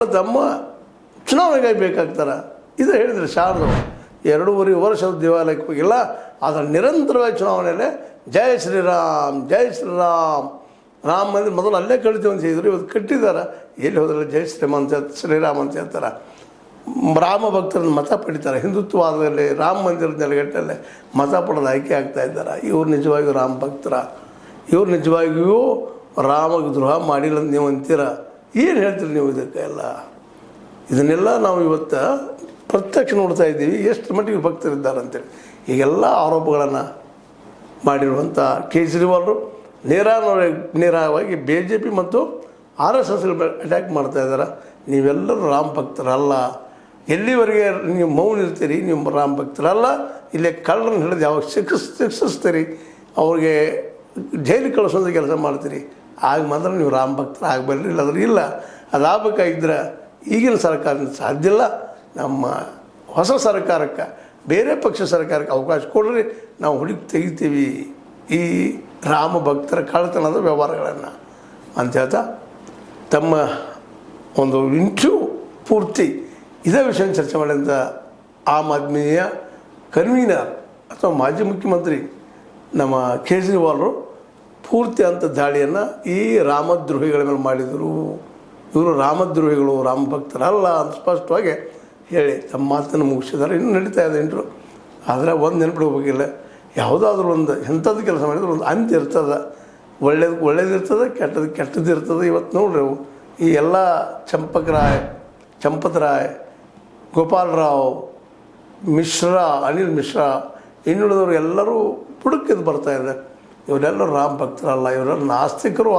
ತಮ್ಮ ಚುನಾವಣೆಗಾಗಿ ಬೇಕಾಗ್ತಾರೆ. ಇದು ಹೇಳಿದರೆ ಶಾರದವರು 2.5 ವರ್ಷದ ದೇವಾಲಯಕ್ಕೆ ಹೋಗಿಲ್ಲ, ಆದರೆ ನಿರಂತರವಾಗಿ ಚುನಾವಣೆಯಲ್ಲೇ ಜೈ ಶ್ರೀರಾಮ್ ಜೈ ಶ್ರೀರಾಮ್, ರಾಮ ಮಂದಿರ ಮೊದಲು ಅಲ್ಲೇ ಕಳಿತೀವಿ ಅಂತ ಹೇಳಿದ್ರು. ಇವತ್ತು ಕಟ್ಟಿದ್ದಾರೆ, ಎಲ್ಲಿ ಹೋದ್ರೆ ಜೈ ಶ್ರೀರಾಮ್ ಅಂತ ಹೇಳ್ತಾರೆ. ರಾಮ ಭಕ್ತರನ್ನು ಮತ ಪಡಿತಾರೆ. ಹಿಂದುತ್ವವಾದದಲ್ಲಿ ರಾಮ ಮಂದಿರದ ನೆಲೆಗಟ್ಟಲ್ಲೇ ಮತ ಪಡೆದು ಆಯ್ಕೆ ಆಗ್ತಾ ಇದ್ದಾರೆ. ಇವ್ರು ನಿಜವಾಗಿಯೂ ರಾಮ ಭಕ್ತರ, ಇವ್ರು ನಿಜವಾಗಿಯೂ ರಾಮಗೆ ದ್ರೋಹ ಮಾಡಿಲ್ಲ ಅಂತ ನೀವು ಅಂತೀರ. ಏನು ಹೇಳ್ತೀರಿ ನೀವು ಇದಕ್ಕೆಲ್ಲ? ಇದನ್ನೆಲ್ಲ ನಾವು ಇವತ್ತು ಪ್ರತ್ಯಕ್ಷ ನೋಡ್ತಾ ಇದ್ದೀವಿ, ಎಷ್ಟು ಮಟ್ಟಿಗೆ ಭಕ್ತರಿದ್ದಾರೆ ಅಂತೇಳಿ. ಈಗೆಲ್ಲ ಆರೋಪಗಳನ್ನು ಮಾಡಿರುವಂಥ ಕೇಜ್ರಿವಾಲ್ರು ನೇರವಾಗಿ BJP ಮತ್ತು RSS ಅಟ್ಯಾಕ್ ಮಾಡ್ತಾ ಇದ್ದಾರೆ. ನೀವೆಲ್ಲರೂ ರಾಮ ಭಕ್ತರಲ್ಲ. ಎಲ್ಲಿವರೆಗೆ ನೀವು ಮೌನ ಇರ್ತೀರಿ, ನೀವು ರಾಮ ಭಕ್ತರಲ್ಲ. ಇಲ್ಲೇ ಕಳ್ಳರನ್ನು ಹಿಡಿದು ಯಾವಾಗ ಶಿಕ್ಷಿಸ್ತೀರಿ, ಅವ್ರಿಗೆ ಜೈಲಿಗೆ ಕಳಿಸೋಂಥ ಕೆಲಸ ಮಾಡ್ತೀರಿ, ಆಗ ಮಾತ್ರ ನೀವು ರಾಮ ಭಕ್ತರು ಆಗಬಲ್ರಿ. ಇಲ್ಲಾಂದ್ರೆ ಇಲ್ಲ. ಅದಾಗಬೇಕಾಗಿದ್ದರೆ ಈಗಿನ ಸರ್ಕಾರದಿಂದ ಸಾಧ್ಯ ಇಲ್ಲ. ನಮ್ಮ ಹೊಸ ಸರ್ಕಾರಕ್ಕೆ, ಬೇರೆ ಪಕ್ಷ ಸರ್ಕಾರಕ್ಕೆ ಅವಕಾಶ ಕೊಡ್ರಿ, ನಾವು ಹುಡುಕಿ ತೆಗಿತೀವಿ ಈ ರಾಮ ಭಕ್ತರ ಕಳ್ಳತನದ ವ್ಯವಹಾರಗಳನ್ನು ಅಂತ ಹೇಳ್ತಾ ತಮ್ಮ ಒಂದು ಇಂಟು ಪೂರ್ತಿ ಇದೇ ವಿಷಯ ಚರ್ಚೆ ಮಾಡಿದಂಥ ಆಮ್ ಆದ್ಮಿಯ ಕನ್ವೀನರ್ ಅಥವಾ ಮಾಜಿ ಮುಖ್ಯಮಂತ್ರಿ ನಮ್ಮ ಕೇಜ್ರಿವಾಲ್ರು ಪೂರ್ತಿ ಅಂಥ ದಾಳಿಯನ್ನು ಈ ರಾಮದ್ರೋಹಿಗಳ ಮೇಲೆ ಮಾಡಿದರು. ಇವರು ರಾಮದ್ರೋಹಿಗಳು, ರಾಮ ಭಕ್ತರಲ್ಲ ಅಂತ ಸ್ಪಷ್ಟವಾಗಿ ಹೇಳಿ ತಮ್ಮ ಮಾತನ್ನು ಮುಗಿಸಿದ್ದಾರೆ. ಇನ್ನೂ ನಡೀತಾ ಇದೆ ಇಂಟ್ರು. ಆದರೆ ಒಂದು ನೆನಪಿಡ್ಬೇಕಿಲ್ಲ, ಯಾವುದಾದ್ರೂ ಒಂದು ಎಂಥದ್ದು ಕೆಲಸ ಮಾಡಿದ್ರು ಒಂದು ಅಂತ್ಯ ಇರ್ತದೆ. ಒಳ್ಳೇದಿರ್ತದೆ, ಕೆಟ್ಟದ್ದು ಇರ್ತದೆ. ಇವತ್ತು ನೋಡ್ರಿ ಈ ಎಲ್ಲ ಚಂಪತರಾಯ್, ಗೋಪಾಲರಾವ್, ಮಿಶ್ರಾ, ಅನಿಲ್ ಮಿಶ್ರಾ, ಇನ್ನುಳಿದವರು ಎಲ್ಲರೂ ಬುಡಕ್ಕಿದ್ದು ಬರ್ತಾಯಿದೆ. ಇವರೆಲ್ಲರೂ ರಾಮ ಭಕ್ತರಲ್ಲ, ಇವರೆಲ್ಲ ನಾಸ್ತಿಕರು ಅಲ್ಲ.